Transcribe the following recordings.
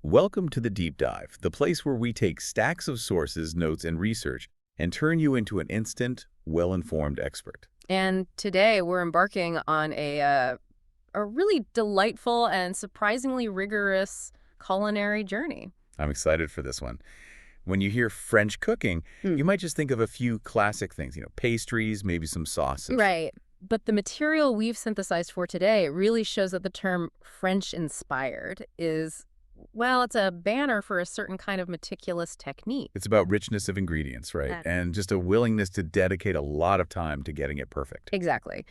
Welcome to the Deep Dive, the place where we take stacks of sources, notes, and research and turn you into an instant, well-informed expert. And today we're embarking on a really delightful and surprisingly rigorous culinary journey. I'm excited for this one. When you hear French cooking, you might just think of a few classic things, pastries, maybe some sauces. Right. But the material we've synthesized for today really shows that the term French-inspired is, well, it's a banner for a certain kind of meticulous technique. It's about richness of ingredients, right? And just a willingness to dedicate a lot of time to getting it perfect. Exactly.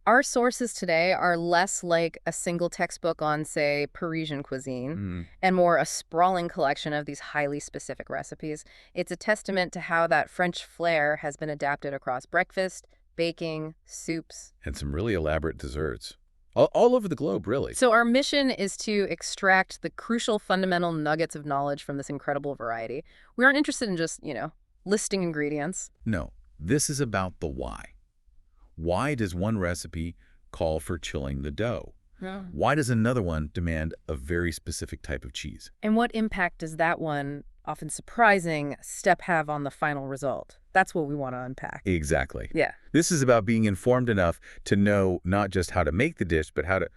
Our sources today are less like a single textbook on, say, Parisian cuisine, and more a sprawling collection of these highly specific recipes. It's a testament to how that French flair has been adapted across breakfast, baking, soups. And some really elaborate desserts. All over the globe, really. So our mission is to extract the crucial fundamental nuggets of knowledge from this incredible variety. We aren't interested in just, listing ingredients. No, this is about the why. Why does one recipe call for chilling the dough? Yeah. Why does another one demand a very specific type of cheese? And what impact does that one, often surprising, step have on the final result? That's what we want to unpack. Exactly. Yeah. This is about being informed enough to know not just how to make the dish, but how to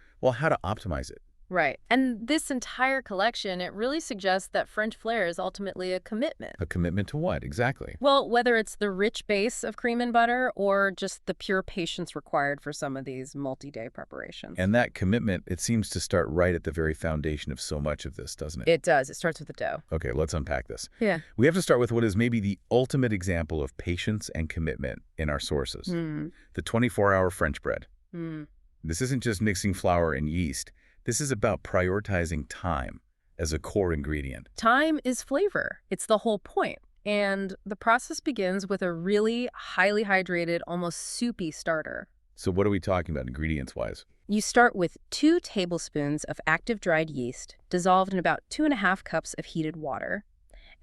optimize it. Right. And this entire collection, it really suggests that French flair is ultimately a commitment. A commitment to what, exactly? Well, whether it's the rich base of cream and butter or just the pure patience required for some of these multi-day preparations. And that commitment, it seems to start right at the very foundation of so much of this, doesn't it? It does. It starts with the dough. Okay, let's unpack this. Yeah. We have to start with what is maybe the ultimate example of patience and commitment in our sources. The 24-hour French bread. This isn't just mixing flour and yeast. This is about prioritizing time as a core ingredient. Time is flavor. It's the whole point. And the process begins with a really highly hydrated, almost soupy starter. So what are we talking about ingredients-wise? You start with 2 tablespoons of active dried yeast dissolved in about 2.5 cups of heated water.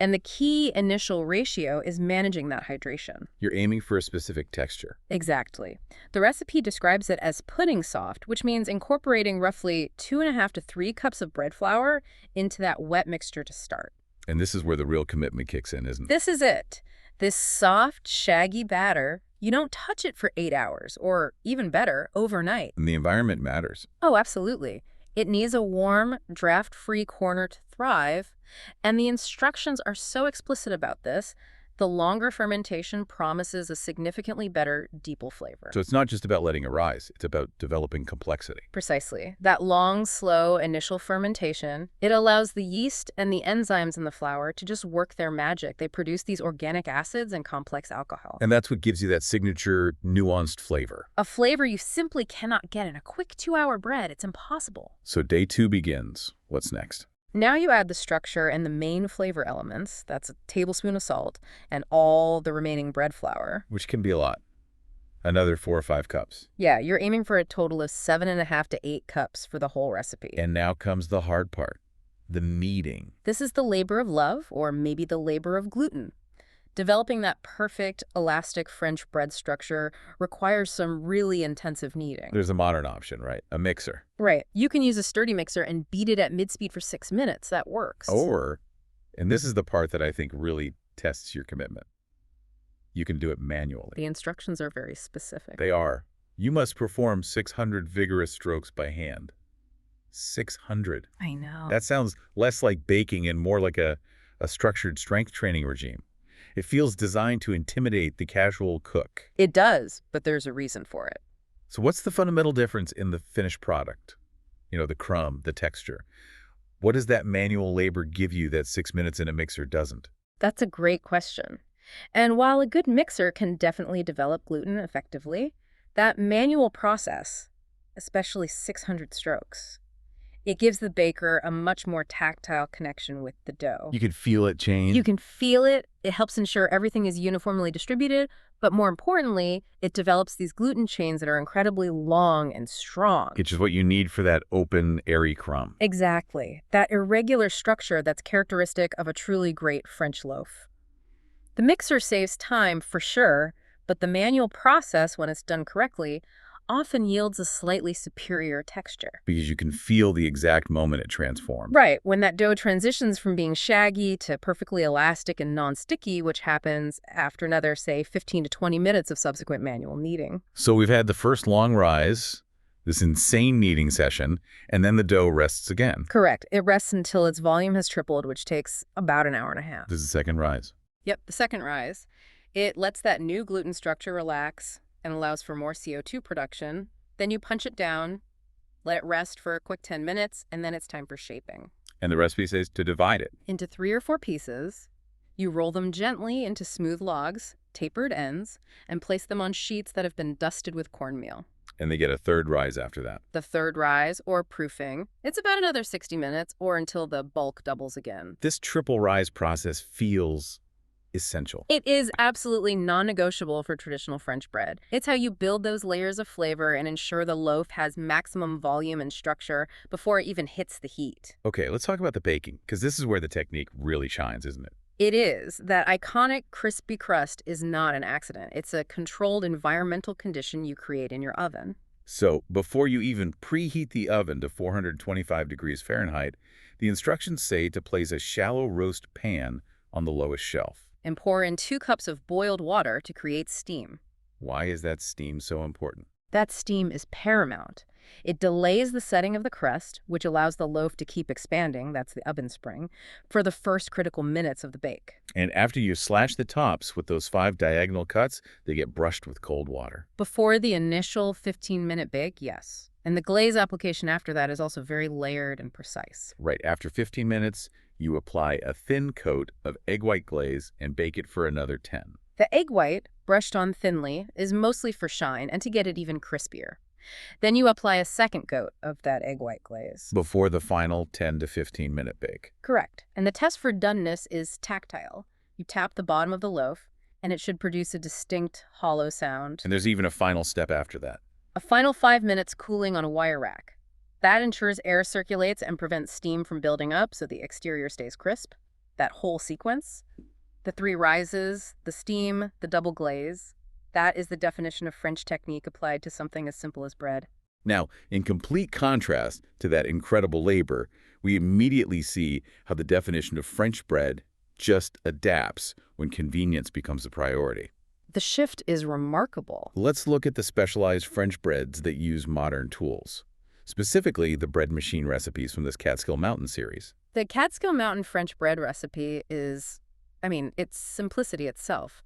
And the key initial ratio is managing that hydration. You're aiming for a specific texture. Exactly. The recipe describes it as pudding soft, which means incorporating roughly 2.5 to 3 cups of bread flour into that wet mixture to start. And this is where the real commitment kicks in, isn't it? This is it. This soft, shaggy batter, you don't touch it for 8 hours, or even better, overnight. And the environment matters. Oh, absolutely. It needs a warm, draft-free corner to thrive, and the instructions are so explicit about this, the longer fermentation promises a significantly better, deeper flavor. So it's not just about letting it rise, it's about developing complexity. Precisely. That long, slow initial fermentation, it allows the yeast and the enzymes in the flour to just work their magic. They produce these organic acids and complex alcohol. And that's what gives you that signature, nuanced flavor. A flavor you simply cannot get in a quick 2-hour bread. It's impossible. So day 2 begins. What's next? Now you add the structure and the main flavor elements, that's a tablespoon of salt, and all the remaining bread flour. Which can be a lot. Another 4 or 5 cups. Yeah, you're aiming for a total of 7.5 to 8 cups for the whole recipe. And now comes the hard part, the kneading. This is the labor of love, or maybe the labor of gluten. Developing that perfect, elastic French bread structure requires some really intensive kneading. There's a modern option, right? A mixer. Right. You can use a sturdy mixer and beat it at mid-speed for 6 minutes. That works. Or, and this is the part that I think really tests your commitment, you can do it manually. The instructions are very specific. They are. You must perform 600 vigorous strokes by hand. 600. I know. That sounds less like baking and more like a structured strength training regime. It feels designed to intimidate the casual cook. It does, but there's a reason for it. So what's the fundamental difference in the finished product? The crumb, the texture. What does that manual labor give you that 6 minutes in a mixer doesn't? That's a great question. And while a good mixer can definitely develop gluten effectively, that manual process, especially 600 strokes, it gives the baker a much more tactile connection with the dough. You can feel it change. You can feel it. It helps ensure everything is uniformly distributed, but more importantly, it develops these gluten chains that are incredibly long and strong. Which is what you need for that open, airy crumb. Exactly. That irregular structure that's characteristic of a truly great French loaf. The mixer saves time, for sure, but the manual process, when it's done correctly, often yields a slightly superior texture. Because you can feel the exact moment it transformed. Right, when that dough transitions from being shaggy to perfectly elastic and non-sticky, which happens after another, say, 15 to 20 minutes of subsequent manual kneading. So we've had the first long rise, this insane kneading session, and then the dough rests again. Correct. It rests until its volume has tripled, which takes about an hour and a half. This is the second rise. Yep, the second rise. It lets that new gluten structure relax and allows for more CO2 production. Then you punch it down, let it rest for a quick 10 minutes, and then it's time for shaping. And the recipe says to divide it. Into 3 or 4 pieces, you roll them gently into smooth logs, tapered ends, and place them on sheets that have been dusted with cornmeal. And they get a third rise after that. The third rise, or proofing, it's about another 60 minutes or until the bulk doubles again. This triple rise process feels essential. It is absolutely non-negotiable for traditional French bread. It's how you build those layers of flavor and ensure the loaf has maximum volume and structure before it even hits the heat. Okay, let's talk about the baking, because this is where the technique really shines, isn't it? It is. That iconic crispy crust is not an accident. It's a controlled environmental condition you create in your oven. So before you even preheat the oven to 425 degrees Fahrenheit, the instructions say to place a shallow roast pan on the lowest shelf. And pour in 2 cups of boiled water to create steam. Why is that steam so important? That steam is paramount. It delays the setting of the crust, which allows the loaf to keep expanding, that's the oven spring, for the first critical minutes of the bake. And after you slash the tops with those 5 diagonal cuts, they get brushed with cold water. Before the initial 15-minute bake, yes. And the glaze application after that is also very layered and precise. Right after 15 minutes, you apply a thin coat of egg white glaze and bake it for another 10. The egg white, brushed on thinly, is mostly for shine and to get it even crispier. Then you apply a second coat of that egg white glaze. Before the final 10 to 15 minute bake. Correct. And the test for doneness is tactile. You tap the bottom of the loaf, and it should produce a distinct, hollow sound. And there's even a final step after that. A final 5 minutes cooling on a wire rack. That ensures air circulates and prevents steam from building up so the exterior stays crisp. That whole sequence, the 3 rises, the steam, the double glaze, that is the definition of French technique applied to something as simple as bread. Now, in complete contrast to that incredible labor, we immediately see how the definition of French bread just adapts when convenience becomes a priority. The shift is remarkable. Let's look at the specialized French breads that use modern tools, specifically the bread machine recipes from this Catskill Mountain series. The Catskill Mountain French bread recipe is, it's simplicity itself.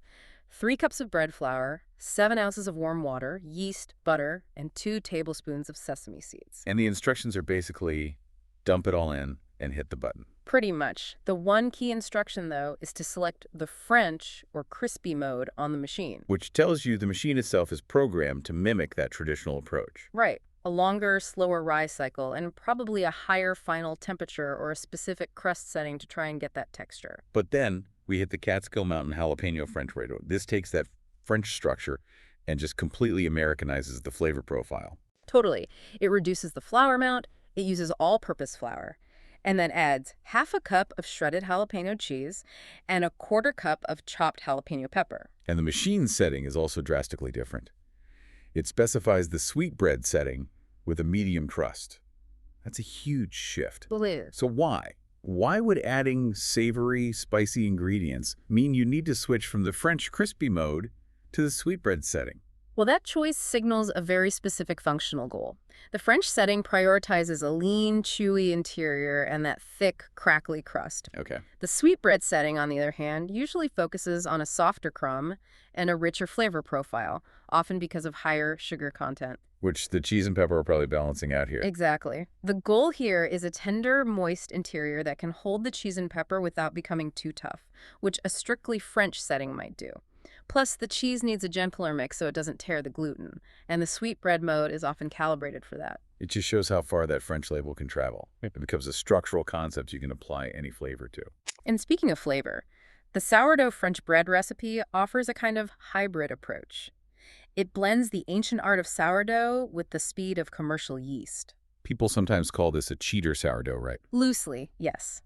3 cups of bread flour, 7 ounces of warm water, yeast, butter, and 2 tablespoons of sesame seeds. And the instructions are basically dump it all in and hit the button. Pretty much. The one key instruction, though, is to select the French or crispy mode on the machine. Which tells you the machine itself is programmed to mimic that traditional approach. Right. A longer, slower rise cycle, and probably a higher final temperature or a specific crust setting to try and get that texture. But then we hit the Catskill Mountain jalapeno French bread. This takes that French structure and just completely Americanizes the flavor profile. Totally. It reduces the flour amount, it uses all-purpose flour, and then adds half a cup of shredded jalapeno cheese and a 1/4 cup of chopped jalapeno pepper. And the machine setting is also drastically different. It specifies the sweetbread setting with a medium crust. That's a huge shift. So why? Why would adding savory, spicy ingredients mean you need to switch from the French crispy mode to the sweetbread setting? Well, that choice signals a very specific functional goal. The French setting prioritizes a lean, chewy interior and that thick, crackly crust. Okay. The sweetbread setting, on the other hand, usually focuses on a softer crumb and a richer flavor profile, often because of higher sugar content. Which the cheese and pepper are probably balancing out here. Exactly. The goal here is a tender, moist interior that can hold the cheese and pepper without becoming too tough, which a strictly French setting might do. Plus, the cheese needs a gentler mix so it doesn't tear the gluten, and the sweetbread mode is often calibrated for that. It just shows how far that French label can travel. It becomes a structural concept you can apply any flavor to. And speaking of flavor, the sourdough French bread recipe offers a kind of hybrid approach. It blends the ancient art of sourdough with the speed of commercial yeast. People sometimes call this a cheater sourdough, right? Loosely, yes.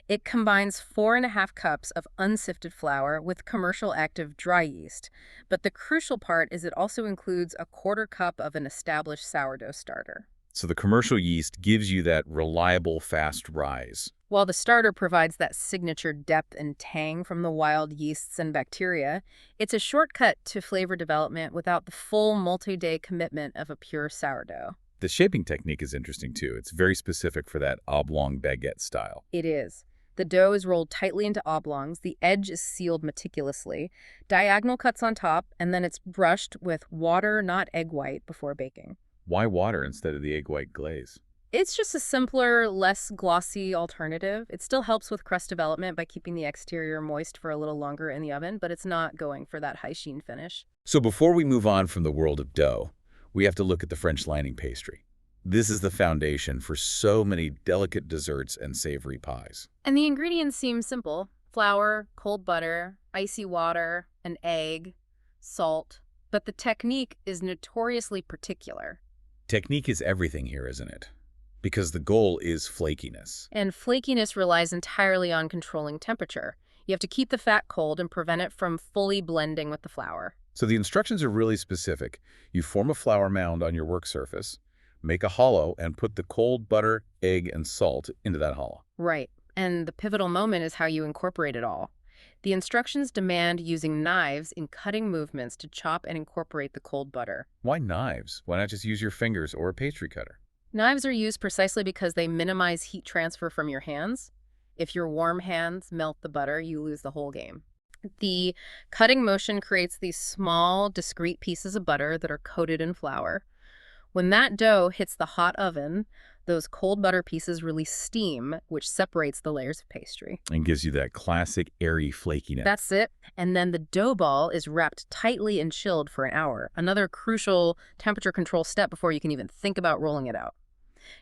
It combines 4.5 cups of unsifted flour with commercial active dry yeast. But the crucial part is it also includes a 1/4 cup of an established sourdough starter. So the commercial yeast gives you that reliable, fast rise. While the starter provides that signature depth and tang from the wild yeasts and bacteria, it's a shortcut to flavor development without the full multi-day commitment of a pure sourdough. The shaping technique is interesting too. It's very specific for that oblong baguette style. It is. The dough is rolled tightly into oblongs, the edge is sealed meticulously, diagonal cuts on top, and then it's brushed with water, not egg white, before baking. Why water instead of the egg white glaze? It's just a simpler, less glossy alternative. It still helps with crust development by keeping the exterior moist for a little longer in the oven, but it's not going for that high sheen finish. So before we move on from the world of dough, we have to look at the French lining pastry. This is the foundation for so many delicate desserts and savory pies. And the ingredients seem simple. Flour, cold butter, icy water, an egg, salt. But the technique is notoriously particular. Technique is everything here, isn't it? Because the goal is flakiness. And flakiness relies entirely on controlling temperature. You have to keep the fat cold and prevent it from fully blending with the flour. So the instructions are really specific. You form a flour mound on your work surface, make a hollow, and put the cold butter, egg, and salt into that hollow. Right. And the pivotal moment is how you incorporate it all. The instructions demand using knives in cutting movements to chop and incorporate the cold butter. Why knives? Why not just use your fingers or a pastry cutter? Knives are used precisely because they minimize heat transfer from your hands. If your warm hands melt the butter, you lose the whole game. The cutting motion creates these small, discrete pieces of butter that are coated in flour. When that dough hits the hot oven, those cold butter pieces release steam, which separates the layers of pastry. And gives you that classic airy flakiness. That's it. And then the dough ball is wrapped tightly and chilled for an hour, another crucial temperature control step before you can even think about rolling it out.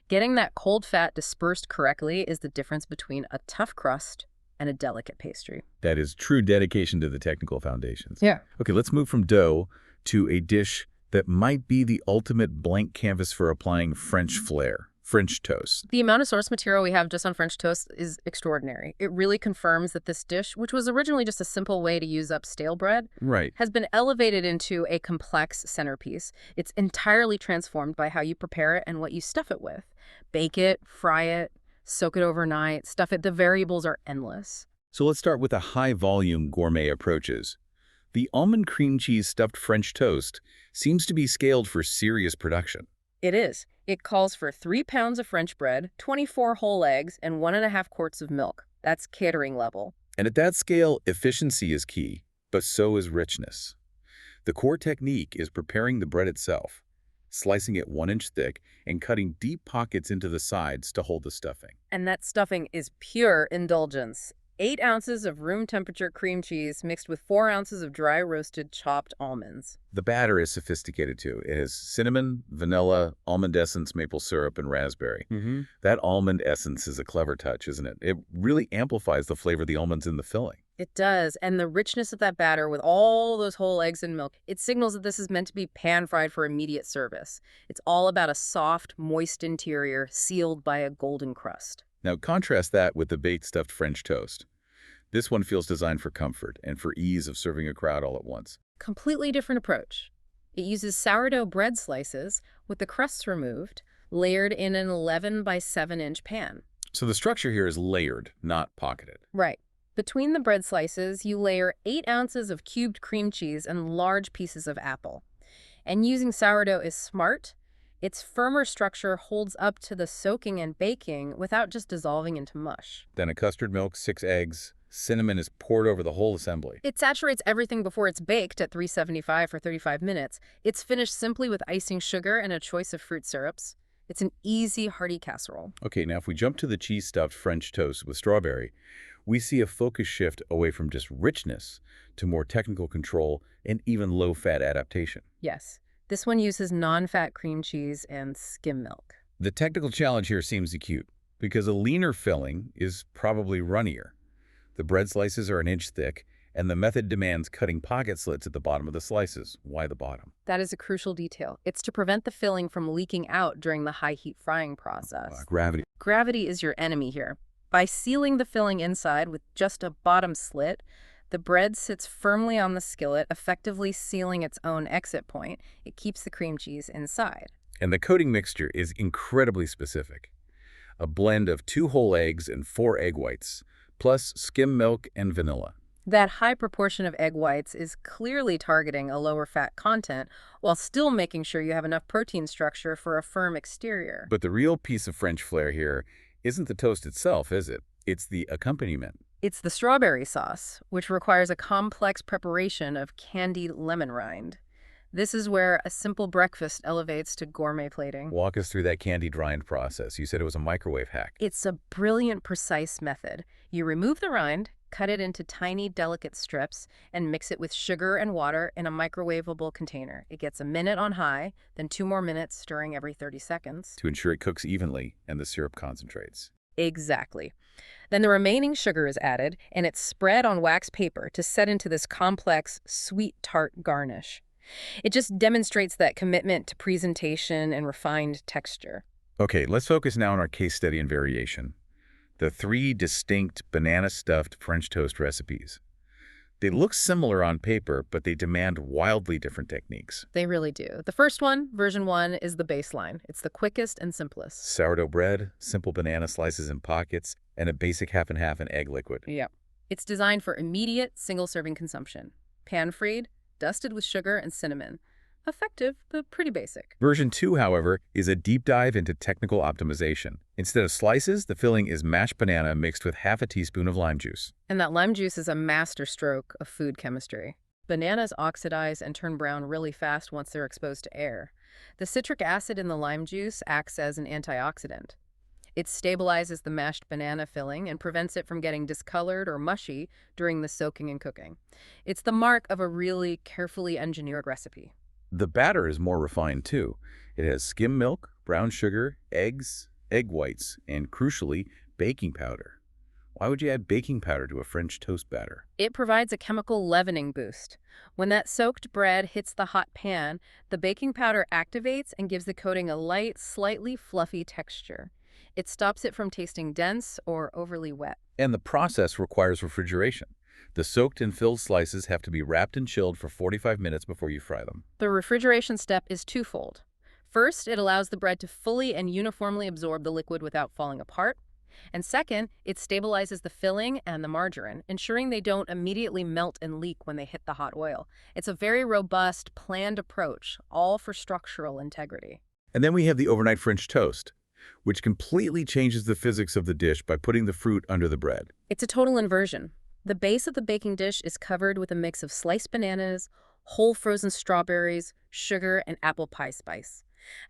Getting that cold fat dispersed correctly is the difference between a tough crust and a delicate pastry. That is true dedication to the technical foundations. Yeah. Okay, let's move from dough to a dish that might be the ultimate blank canvas for applying French flair. French toast. The amount of source material we have just on French toast is extraordinary. It really confirms that this dish, which was originally just a simple way to use up stale bread, Right. has been elevated into a complex centerpiece. It's entirely transformed by how you prepare it and what you stuff it with. Bake it, fry it, soak it overnight, stuff it. The variables are endless. So let's start with the high-volume gourmet approaches. The almond cream cheese stuffed French toast seems to be scaled for serious production. It is. It calls for 3 pounds of French bread, 24 whole eggs, and 1.5 quarts of milk. That's catering level. And at that scale, efficiency is key, but so is richness. The core technique is preparing the bread itself, slicing it 1 inch thick and cutting deep pockets into the sides to hold the stuffing. And that stuffing is pure indulgence. 8 ounces of room temperature cream cheese mixed with 4 ounces of dry roasted chopped almonds. The batter is sophisticated too. It has cinnamon, vanilla, almond essence, maple syrup, and raspberry. That almond essence is a clever touch, isn't it? It really amplifies the flavor of the almonds in the filling. It does, and the richness of that batter with all those whole eggs and milk, it signals that this is meant to be pan-fried for immediate service. It's all about a soft, moist interior sealed by a golden crust. Now contrast that with the baked stuffed French toast. This one feels designed for comfort and for ease of serving a crowd all at once. Completely different approach. It uses sourdough bread slices with the crusts removed, layered in an 11 by 7 inch pan. So the structure here is layered, not pocketed. Right. Between the bread slices, you layer 8 ounces of cubed cream cheese and large pieces of apple. And using sourdough is smart. Its firmer structure holds up to the soaking and baking without just dissolving into mush. Then a custard milk, 6 eggs, cinnamon is poured over the whole assembly. It saturates everything before it's baked at 375 for 35 minutes. It's finished simply with icing sugar and a choice of fruit syrups. It's an easy, hearty casserole. Okay, now if we jump to the cheese-stuffed French toast with strawberry, we see a focus shift away from just richness to more technical control and even low-fat adaptation. Yes. This one uses non-fat cream cheese and skim milk. The technical challenge here seems acute because a leaner filling is probably runnier. The bread slices are an inch thick, and the method demands cutting pocket slits at the bottom of the slices. Why the bottom? That is a crucial detail. It's to prevent the filling from leaking out during the high-heat frying process. Gravity. Gravity is your enemy here. By sealing the filling inside with just a bottom slit, the bread sits firmly on the skillet, effectively sealing its own exit point. It keeps the cream cheese inside. And the coating mixture is incredibly specific. A blend of 2 whole eggs and 4 egg whites, plus skim milk and vanilla. That high proportion of egg whites is clearly targeting a lower fat content while still making sure you have enough protein structure for a firm exterior. But the real piece of French flair here isn't the toast itself, is it? It's the accompaniment. It's the strawberry sauce, which requires a complex preparation of candied lemon rind. This is where a simple breakfast elevates to gourmet plating. Walk us through that candied rind process. You said it was a microwave hack. It's a brilliant, precise method. You remove the rind, cut it into tiny, delicate strips, and mix it with sugar and water in a microwavable container. It gets a minute on high, then 2 more minutes stirring every 30 seconds. To ensure it cooks evenly and the syrup concentrates. Exactly. Then the remaining sugar is added, and it's spread on wax paper to set into this complex, sweet tart garnish. It just demonstrates that commitment to presentation and refined texture. Okay, let's focus now on our case study and variation. The 3 distinct banana-stuffed French toast recipes. They look similar on paper, but they demand wildly different techniques. They really do. The first one, version 1, is the baseline. It's the quickest and simplest. Sourdough bread, simple banana slices in pockets, and a basic half-and-half and egg liquid. Yep. It's designed for immediate, single-serving consumption. Pan-fried, dusted with sugar and cinnamon. Effective, but pretty basic. Version 2, however, is a deep dive into technical optimization. Instead of slices, the filling is mashed banana mixed with half a teaspoon of lime juice. And that lime juice is a masterstroke of food chemistry. Bananas oxidize and turn brown really fast once they're exposed to air. The citric acid in the lime juice acts as an antioxidant. It stabilizes the mashed banana filling and prevents it from getting discolored or mushy during the soaking and cooking. It's the mark of a really carefully engineered recipe. The batter is more refined, too. It has skim milk, brown sugar, eggs, egg whites, and, crucially, baking powder. Why would you add baking powder to a French toast batter? It provides a chemical leavening boost. When that soaked bread hits the hot pan, the baking powder activates and gives the coating a light, slightly fluffy texture. It stops it from tasting dense or overly wet. And the process requires refrigeration. The soaked and filled slices have to be wrapped and chilled for 45 minutes before you fry them. The refrigeration step is twofold. First, it allows the bread to fully and uniformly absorb the liquid without falling apart. And second, it stabilizes the filling and the margarine, ensuring they don't immediately melt and leak when they hit the hot oil. It's a very robust, planned approach, all for structural integrity. And then we have the overnight French toast, which completely changes the physics of the dish by putting the fruit under the bread. It's a total inversion. The base of the baking dish is covered with a mix of sliced bananas, whole frozen strawberries, sugar, and apple pie spice.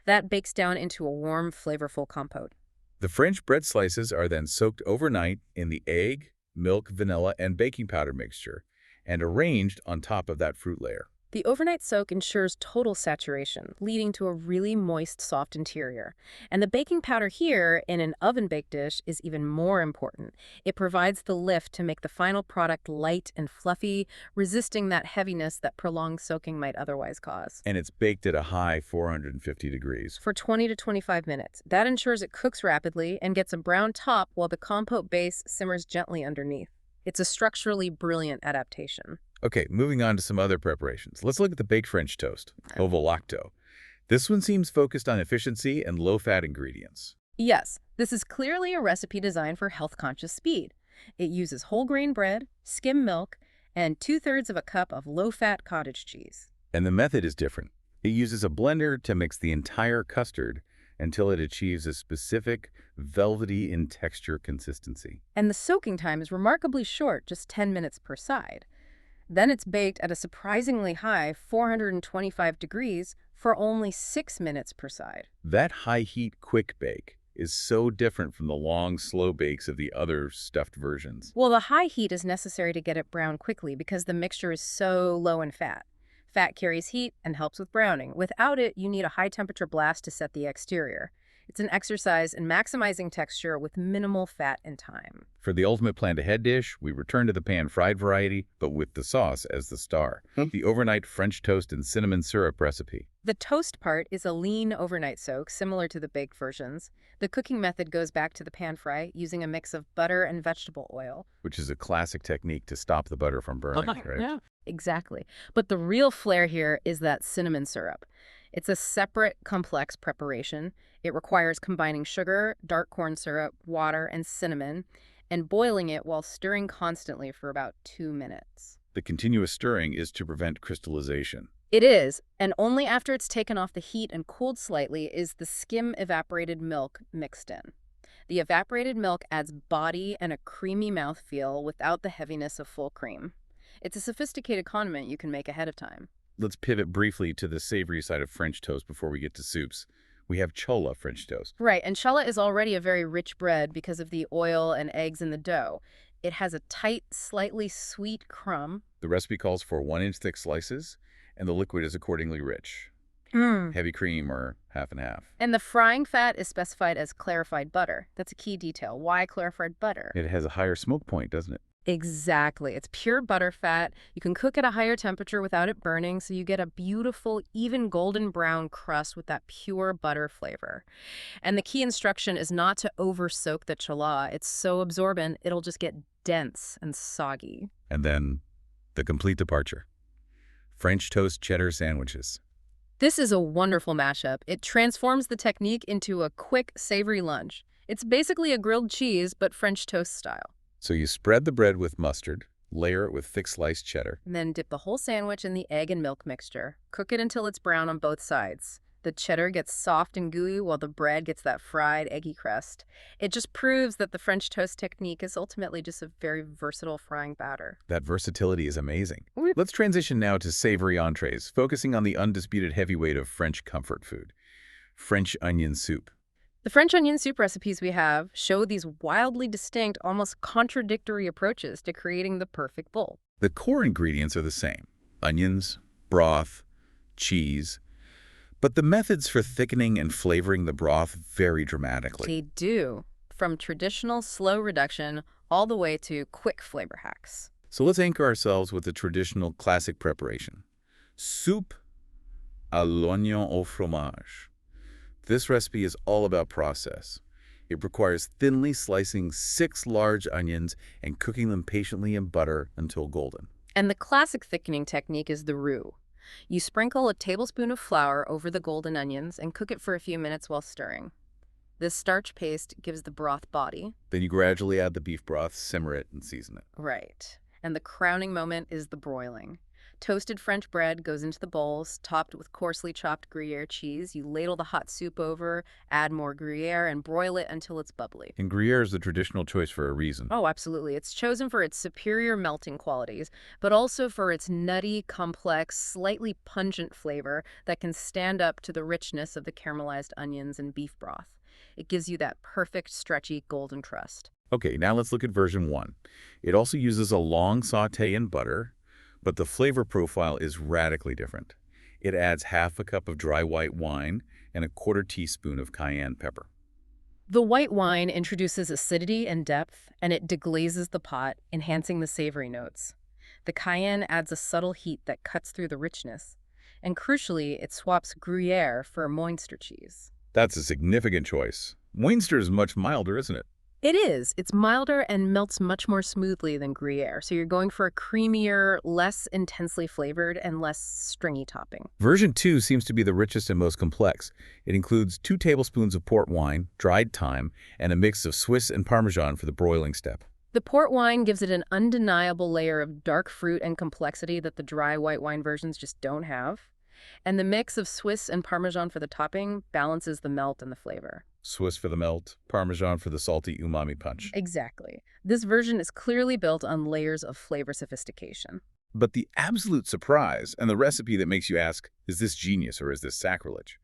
That bakes down into a warm, flavorful compote. The French bread slices are then soaked overnight in the egg, milk, vanilla, and baking powder mixture, and arranged on top of that fruit layer. The overnight soak ensures total saturation, leading to a really moist, soft interior. And the baking powder here, in an oven-baked dish, is even more important. It provides the lift to make the final product light and fluffy, resisting that heaviness that prolonged soaking might otherwise cause. And it's baked at a high 450 degrees. For 20 to 25 minutes. That ensures it cooks rapidly and gets a brown top while the compote base simmers gently underneath. It's a structurally brilliant adaptation. Okay, moving on to some other preparations. Let's look at the baked French toast, ovo lacto. This one seems focused on efficiency and low-fat ingredients. Yes, this is clearly a recipe designed for health-conscious speed. It uses whole grain bread, skim milk, and 2/3 of a cup of low-fat cottage cheese. And the method is different. It uses a blender to mix the entire custard until it achieves a specific velvety in texture consistency. And the soaking time is remarkably short, just 10 minutes per side. Then it's baked at a surprisingly high 425 degrees for only 6 minutes per side. That high-heat quick bake is so different from the long, slow bakes of the other stuffed versions. Well, the high heat is necessary to get it brown quickly because the mixture is so low in fat. Fat carries heat and helps with browning. Without it, you need a high-temperature blast to set the exterior. It's an exercise in maximizing texture with minimal fat and time. For the ultimate plan-ahead dish, we return to the pan-fried variety, but with the sauce as the star. The overnight French toast and cinnamon syrup recipe. The toast part is a lean overnight soak, similar to the baked versions. The cooking method goes back to the pan fry, using a mix of butter and vegetable oil. Which is a classic technique to stop the butter from burning, right? Yeah. Exactly. But the real flair here is that cinnamon syrup. It's a separate, complex preparation. It requires combining sugar, dark corn syrup, water, and cinnamon, and boiling it while stirring constantly for about 2 minutes. The continuous stirring is to prevent crystallization. It is, and only after it's taken off the heat and cooled slightly is the skim evaporated milk mixed in. The evaporated milk adds body and a creamy mouthfeel without the heaviness of full cream. It's a sophisticated condiment you can make ahead of time. Let's pivot briefly to the savory side of French toast before we get to soups. We have chola French toast. Right, and challah is already a very rich bread because of the oil and eggs in the dough. It has a tight, slightly sweet crumb. The recipe calls for 1-inch thick slices, and the liquid is accordingly rich. Heavy cream or half and half. And the frying fat is specified as clarified butter. That's a key detail. Why clarified butter? It has a higher smoke point, doesn't it? Exactly. It's pure butter fat. You can cook at a higher temperature without it burning, so you get a beautiful, even golden brown crust with that pure butter flavor. And the key instruction is not to over-soak the challah. It's so absorbent, it'll just get dense and soggy. And then the complete departure. French toast cheddar sandwiches. This is a wonderful mashup. It transforms the technique into a quick, savory lunch. It's basically a grilled cheese, but French toast style. So you spread the bread with mustard, layer it with thick sliced cheddar. And then dip the whole sandwich in the egg and milk mixture. Cook it until it's brown on both sides. The cheddar gets soft and gooey while the bread gets that fried, eggy crust. It just proves that the French toast technique is ultimately just a very versatile frying batter. That versatility is amazing. Let's transition now to savory entrees, focusing on the undisputed heavyweight of French comfort food, French onion soup. The French onion soup recipes we have show these wildly distinct, almost contradictory approaches to creating the perfect bowl. The core ingredients are the same: onions, broth, cheese. But the methods for thickening and flavoring the broth vary dramatically. They do, from traditional slow reduction all the way to quick flavor hacks. So let's anchor ourselves with the traditional classic preparation. Soup à l'oignon au fromage. This recipe is all about process. It requires thinly slicing 6 large onions and cooking them patiently in butter until golden. And the classic thickening technique is the roux. You sprinkle a tablespoon of flour over the golden onions and cook it for a few minutes while stirring. This starch paste gives the broth body. Then you gradually add the beef broth, simmer it, and season it. Right. And the crowning moment is the broiling. Toasted French bread goes into the bowls, topped with coarsely chopped Gruyere cheese. You ladle the hot soup over, add more Gruyere, and broil it until it's bubbly. And Gruyere is the traditional choice for a reason. Oh, absolutely. It's chosen for its superior melting qualities, but also for its nutty, complex, slightly pungent flavor that can stand up to the richness of the caramelized onions and beef broth. It gives you that perfect, stretchy, golden crust. Okay, now let's look at version 1. It also uses a long sauté in butter, but the flavor profile is radically different. It adds half a cup of dry white wine and a 1/4 teaspoon of cayenne pepper. The white wine introduces acidity and depth, and it deglazes the pot, enhancing the savory notes. The cayenne adds a subtle heat that cuts through the richness. And crucially, it swaps Gruyere for Moinster cheese. That's a significant choice. Moinster is much milder, isn't it? It is. It's milder and melts much more smoothly than Gruyere, so you're going for a creamier, less intensely flavored, and less stringy topping. Version 2 seems to be the richest and most complex. It includes 2 tablespoons of port wine, dried thyme, and a mix of Swiss and Parmesan for the broiling step. The port wine gives it an undeniable layer of dark fruit and complexity that the dry white wine versions just don't have. And the mix of Swiss and Parmesan for the topping balances the melt and the flavor. Swiss for the melt, Parmesan for the salty umami punch. Exactly. This version is clearly built on layers of flavor sophistication. But the absolute surprise, and the recipe that makes you ask, is this genius or is this sacrilege,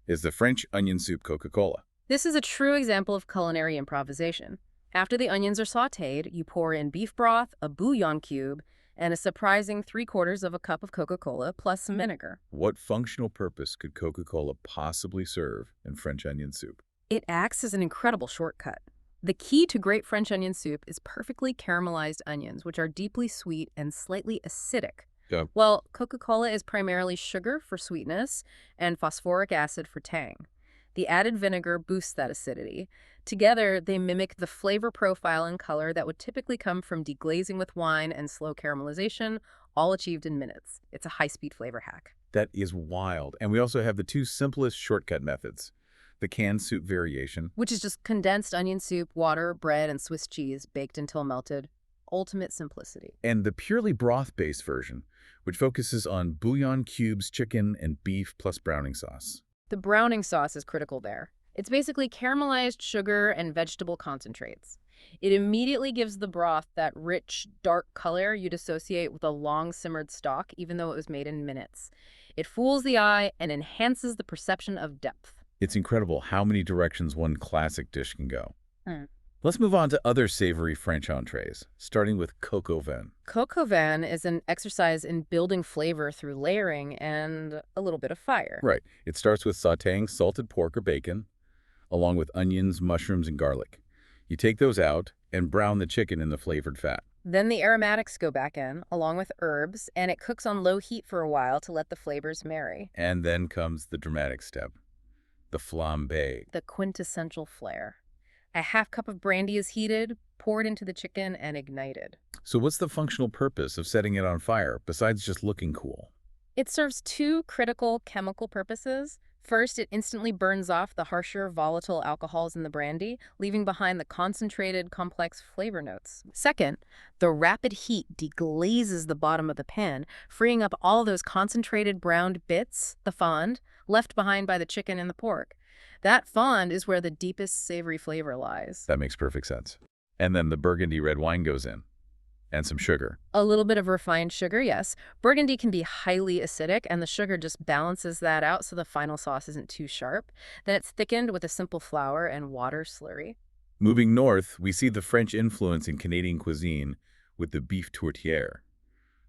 is the French onion soup Coca-Cola. This is a true example of culinary improvisation. After the onions are sautéed, you pour in beef broth, a bouillon cube, and a surprising 3/4 of a cup of Coca-Cola plus some vinegar. What functional purpose could Coca-Cola possibly serve in French onion soup? It acts as an incredible shortcut. The key to great French onion soup is perfectly caramelized onions, which are deeply sweet and slightly acidic. Yeah. Well, Coca-Cola is primarily sugar for sweetness and phosphoric acid for tang. The added vinegar boosts that acidity. Together, they mimic the flavor profile and color that would typically come from deglazing with wine and slow caramelization, all achieved in minutes. It's a high-speed flavor hack. That is wild. And we also have the two simplest shortcut methods. The canned soup variation. Which is just condensed onion soup, water, bread, and Swiss cheese baked until melted. Ultimate simplicity. And the purely broth-based version, which focuses on bouillon cubes, chicken, and beef plus browning sauce. The browning sauce is critical there. It's basically caramelized sugar and vegetable concentrates. It immediately gives the broth that rich, dark color you'd associate with a long-simmered stock, even though it was made in minutes. It fools the eye and enhances the perception of depth. It's incredible how many directions one classic dish can go. Mm. Let's move on to other savory French entrees, starting with Coq Au Vin. Coq Au Vin is an exercise in building flavor through layering and a little bit of fire. Right. It starts with sautéing salted pork or bacon, along with onions, mushrooms, and garlic. You take those out and brown the chicken in the flavored fat. Then the aromatics go back in, along with herbs, and it cooks on low heat for a while to let the flavors marry. And then comes the dramatic step, the flambé. The quintessential flair. A half cup of brandy is heated, poured into the chicken, and ignited. So what's the functional purpose of setting it on fire, besides just looking cool? It serves two critical chemical purposes. First, it instantly burns off the harsher, volatile alcohols in the brandy, leaving behind the concentrated, complex flavor notes. Second, the rapid heat deglazes the bottom of the pan, freeing up all those concentrated browned bits, the fond, left behind by the chicken and the pork. That fond is where the deepest savory flavor lies. That makes perfect sense. And then the burgundy red wine goes in. And some sugar. A little bit of refined sugar, yes. Burgundy can be highly acidic, and the sugar just balances that out so the final sauce isn't too sharp. Then it's thickened with a simple flour and water slurry. Moving north, we see the French influence in Canadian cuisine with the beef tourtière,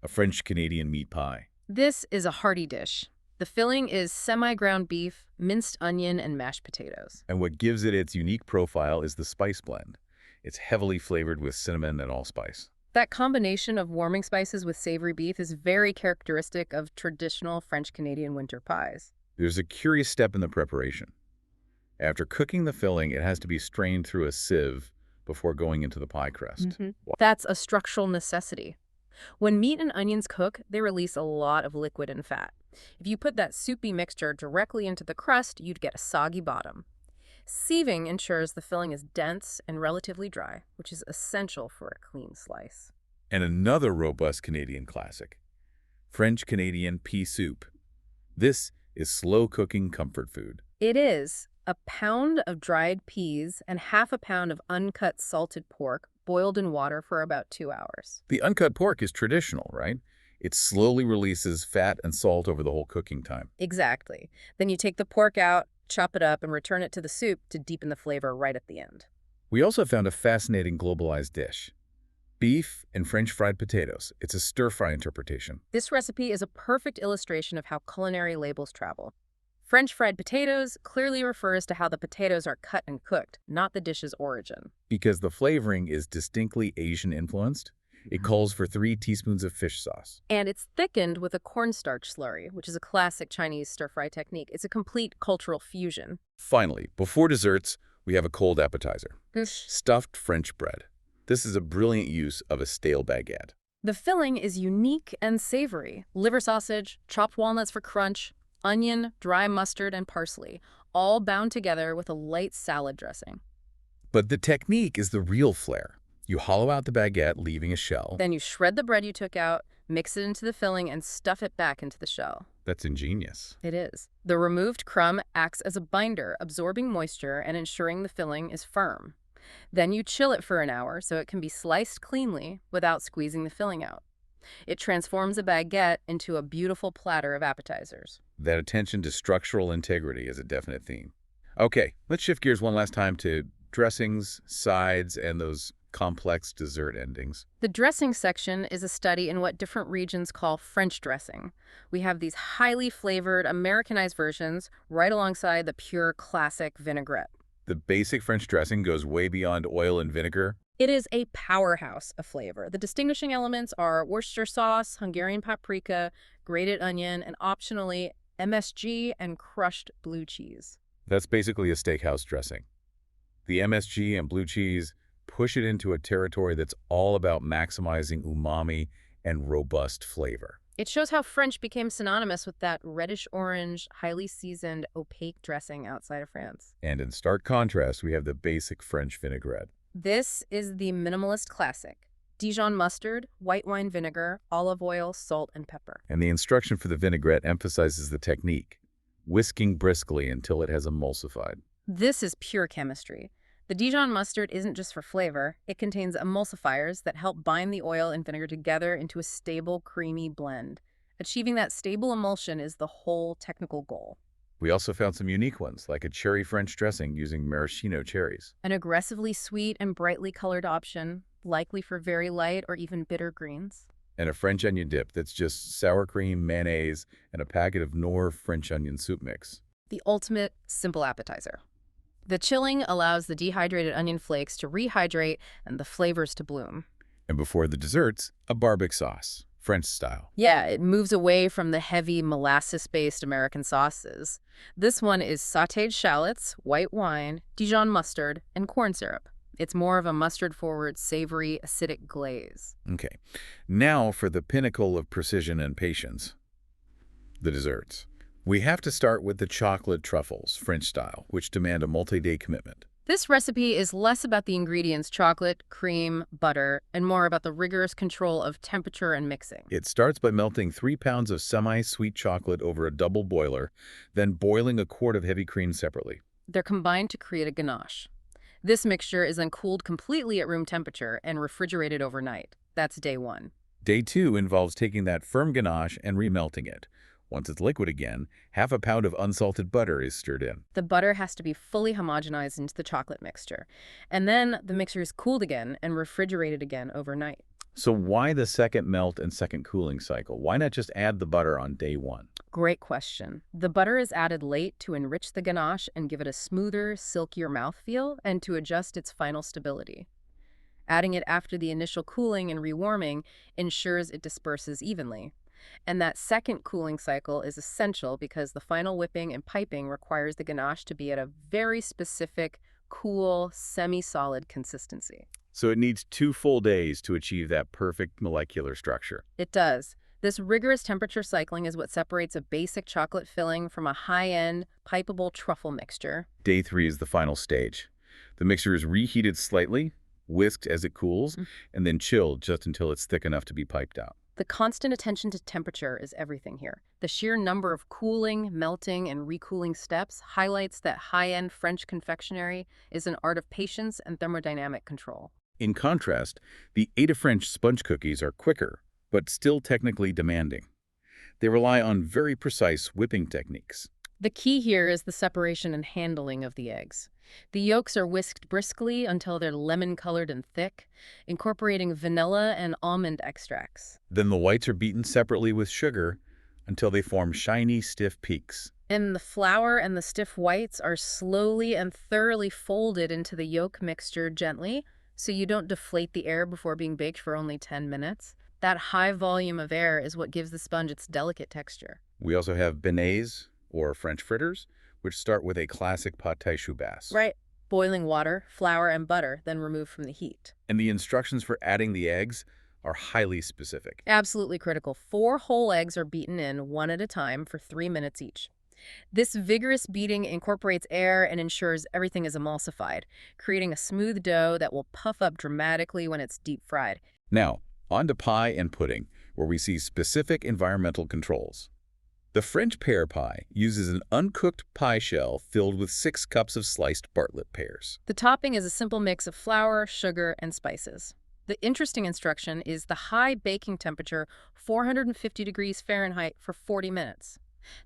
a French-Canadian meat pie. This is a hearty dish. The filling is semi-ground beef, minced onion, and mashed potatoes. And what gives it its unique profile is the spice blend. It's heavily flavored with cinnamon and allspice. That combination of warming spices with savory beef is very characteristic of traditional French-Canadian winter pies. There's a curious step in the preparation. After cooking the filling, it has to be strained through a sieve before going into the pie crust. That's a structural necessity. When meat and onions cook, they release a lot of liquid and fat. If you put that soupy mixture directly into the crust, you'd get a soggy bottom. Sieving ensures the filling is dense and relatively dry, which is essential for a clean slice. And another robust Canadian classic, French-Canadian pea soup. This is slow-cooking comfort food. It is a pound of dried peas and half a pound of uncut salted pork boiled in water for about 2 hours. The uncut pork is traditional, right? It slowly releases fat and salt over the whole cooking time. Exactly. Then you take the pork out, chop it up, and return it to the soup to deepen the flavor right at the end. We also found a fascinating globalized dish. Beef and French fried potatoes. It's a stir-fry interpretation. This recipe is a perfect illustration of how culinary labels travel. French fried potatoes clearly refers to how the potatoes are cut and cooked, not the dish's origin. Because the flavoring is distinctly Asian-influenced, it calls for 3 teaspoons of fish sauce. And it's thickened with a cornstarch slurry, which is a classic Chinese stir-fry technique. It's a complete cultural fusion. Finally, before desserts, we have a cold appetizer. Stuffed French bread. This is a brilliant use of a stale baguette. The filling is unique and savory. Liver sausage, chopped walnuts for crunch, onion, dry mustard, and parsley, all bound together with a light salad dressing. But the technique is the real flair. You hollow out the baguette, leaving a shell. Then you shred the bread you took out, mix it into the filling, and stuff it back into the shell. That's ingenious. It is. The removed crumb acts as a binder, absorbing moisture and ensuring the filling is firm. Then you chill it for an hour so it can be sliced cleanly without squeezing the filling out. It transforms a baguette into a beautiful platter of appetizers. That attention to structural integrity is a definite theme. Okay, let's shift gears one last time to dressings, sides, and those complex dessert endings. The dressing section is a study in what different regions call French dressing. We have these highly flavored, Americanized versions right alongside the pure classic vinaigrette. The basic French dressing goes way beyond oil and vinegar. It is a powerhouse of flavor. The distinguishing elements are Worcestershire sauce, Hungarian paprika, grated onion, and optionally MSG and crushed blue cheese. That's basically a steakhouse dressing. The MSG and blue cheese push it into a territory that's all about maximizing umami and robust flavor. It shows how French became synonymous with that reddish-orange, highly seasoned, opaque dressing outside of France. And in stark contrast, we have the basic French vinaigrette. This is the minimalist classic. Dijon mustard, white wine vinegar, olive oil, salt, and pepper. And the instruction for the vinaigrette emphasizes the technique, whisking briskly until it has emulsified. This is pure chemistry. The Dijon mustard isn't just for flavor. It contains emulsifiers that help bind the oil and vinegar together into a stable, creamy blend. Achieving that stable emulsion is the whole technical goal. We also found some unique ones, like a cherry French dressing using maraschino cherries. An aggressively sweet and brightly colored option, likely for very light or even bitter greens. And a French onion dip that's just sour cream, mayonnaise, and a packet of Knorr French onion soup mix. The ultimate simple appetizer. The chilling allows the dehydrated onion flakes to rehydrate and the flavors to bloom. And before the desserts, a barbec sauce, French style. Yeah, it moves away from the heavy molasses-based American sauces. This one is sautéed shallots, white wine, Dijon mustard, and corn syrup. It's more of a mustard-forward, savory, acidic glaze. Okay, now for the pinnacle of precision and patience, the desserts. We have to start with the chocolate truffles, French style, which demand a multi-day commitment. This recipe is less about the ingredients chocolate, cream, butter, and more about the rigorous control of temperature and mixing. It starts by melting 3 pounds of semi-sweet chocolate over a double boiler, then boiling a quart of heavy cream separately. They're combined to create a ganache. This mixture is then cooled completely at room temperature and refrigerated overnight. That's day 1. Day 2 involves taking that firm ganache and remelting it. Once it's liquid again, half a pound of unsalted butter is stirred in. The butter has to be fully homogenized into the chocolate mixture. And then the mixture is cooled again and refrigerated again overnight. So why the second melt and second cooling cycle? Why not just add the butter on day 1? Great question. The butter is added late to enrich the ganache and give it a smoother, silkier mouthfeel and to adjust its final stability. Adding it after the initial cooling and rewarming ensures it disperses evenly. And that second cooling cycle is essential because the final whipping and piping requires the ganache to be at a very specific, cool, semi-solid consistency. So it needs 2 full days to achieve that perfect molecular structure. It does. This rigorous temperature cycling is what separates a basic chocolate filling from a high-end, pipeable truffle mixture. Day 3 is the final stage. The mixture is reheated slightly, whisked as it cools, and then chilled just until it's thick enough to be piped out. The constant attention to temperature is everything here. The sheer number of cooling, melting, and recooling steps highlights that high-end French confectionery is an art of patience and thermodynamic control. In contrast, the Ada French sponge cookies are quicker, but still technically demanding. They rely on very precise whipping techniques. The key here is the separation and handling of the eggs. The yolks are whisked briskly until they're lemon-colored and thick, incorporating vanilla and almond extracts. Then the whites are beaten separately with sugar until they form shiny, stiff peaks. And the flour and the stiff whites are slowly and thoroughly folded into the yolk mixture gently, so you don't deflate the air before being baked for only 10 minutes. That high volume of air is what gives the sponge its delicate texture. We also have beignets, or French fritters, which start with a classic pâte choux-basse. Right. Boiling water, flour, and butter, then removed from the heat. And the instructions for adding the eggs are highly specific. Absolutely critical. 4 whole eggs are beaten in, one at a time, for 3 minutes each. This vigorous beating incorporates air and ensures everything is emulsified, creating a smooth dough that will puff up dramatically when it's deep fried. Now, on to pie and pudding, where we see specific environmental controls. The French pear pie uses an uncooked pie shell filled with 6 cups of sliced Bartlett pears. The topping is a simple mix of flour, sugar, and spices. The interesting instruction is the high baking temperature, 450 degrees Fahrenheit, for 40 minutes.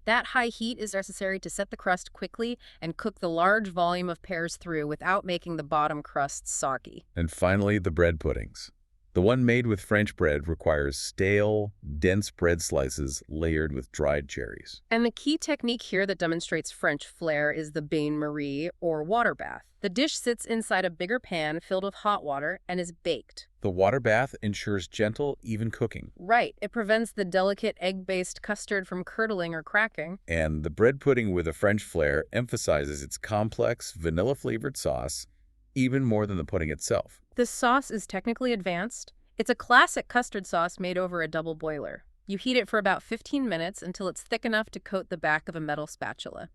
That high heat is necessary to set the crust quickly and cook the large volume of pears through without making the bottom crust soggy. And finally, the bread puddings. The one made with French bread requires stale, dense bread slices layered with dried cherries. And the key technique here that demonstrates French flair is the bain-marie, or water bath. The dish sits inside a bigger pan filled with hot water and is baked. The water bath ensures gentle, even cooking. Right. It prevents the delicate egg-based custard from curdling or cracking. And the bread pudding with a French flair emphasizes its complex, vanilla-flavored sauce even more than the pudding itself. The sauce is technically advanced. It's a classic custard sauce made over a double boiler. You heat it for about 15 minutes until it's thick enough to coat the back of a metal spatula.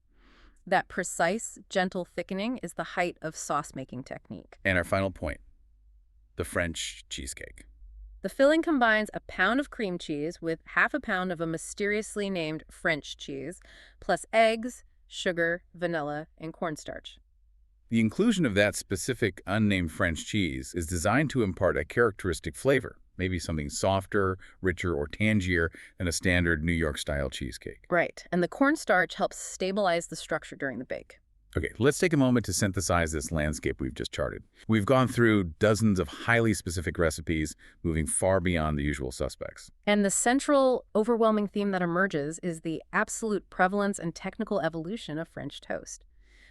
That precise, gentle thickening is the height of sauce-making technique. And our final point, the French cheesecake. The filling combines a pound of cream cheese with half a pound of a mysteriously named French cheese, plus eggs, sugar, vanilla, and cornstarch. The inclusion of that specific unnamed French cheese is designed to impart a characteristic flavor, maybe something softer, richer, or tangier than a standard New York-style cheesecake. Right, and the cornstarch helps stabilize the structure during the bake. Okay, let's take a moment to synthesize this landscape we've just charted. We've gone through dozens of highly specific recipes, moving far beyond the usual suspects. And the central, overwhelming theme that emerges is the absolute prevalence and technical evolution of French toast.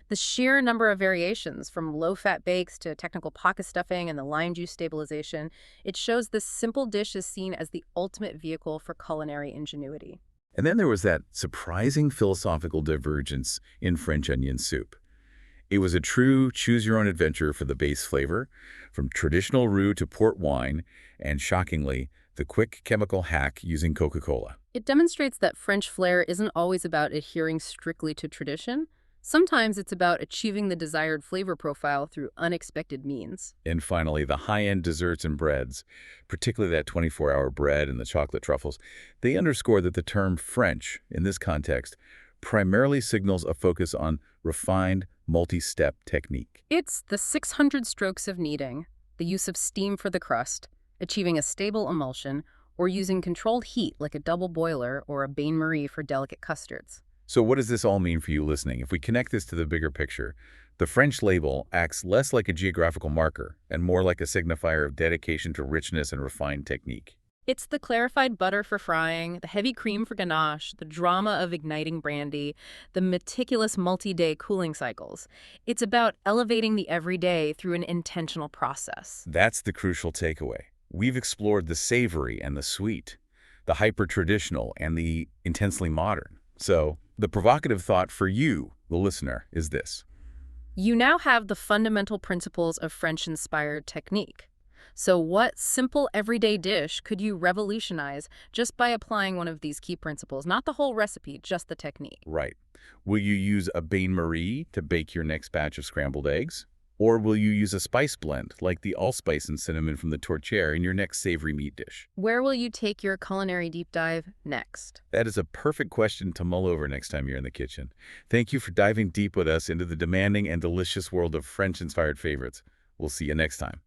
The sheer number of variations, from low-fat bakes to technical pocket stuffing and the lime juice stabilization, it shows this simple dish is seen as the ultimate vehicle for culinary ingenuity. And then there was that surprising philosophical divergence in French onion soup. It was a true choose-your-own-adventure for the base flavor, from traditional roux to port wine, and shockingly, the quick chemical hack using Coca-Cola. It demonstrates that French flair isn't always about adhering strictly to tradition. Sometimes it's about achieving the desired flavor profile through unexpected means. And finally, the high-end desserts and breads, particularly that 24-hour bread and the chocolate truffles, they underscore that the term French, in this context, primarily signals a focus on refined, multi-step technique. It's the 600 strokes of kneading, the use of steam for the crust, achieving a stable emulsion, or using controlled heat like a double boiler or a bain-marie for delicate custards. So what does this all mean for you listening? If we connect this to the bigger picture, the French label acts less like a geographical marker and more like a signifier of dedication to richness and refined technique. It's the clarified butter for frying, the heavy cream for ganache, the drama of igniting brandy, the meticulous multi-day cooling cycles. It's about elevating the everyday through an intentional process. That's the crucial takeaway. We've explored the savory and the sweet, the hyper-traditional and the intensely modern. So, the provocative thought for you, the listener, is this. You now have the fundamental principles of French-inspired technique. So what simple everyday dish could you revolutionize just by applying one of these key principles? Not the whole recipe, just the technique. Right. Will you use a bain-marie to bake your next batch of scrambled eggs? Or will you use a spice blend, like the allspice and cinnamon from the tourtière, in your next savory meat dish? Where will you take your culinary deep dive next? That is a perfect question to mull over next time you're in the kitchen. Thank you for diving deep with us into the demanding and delicious world of French-inspired favorites. We'll see you next time.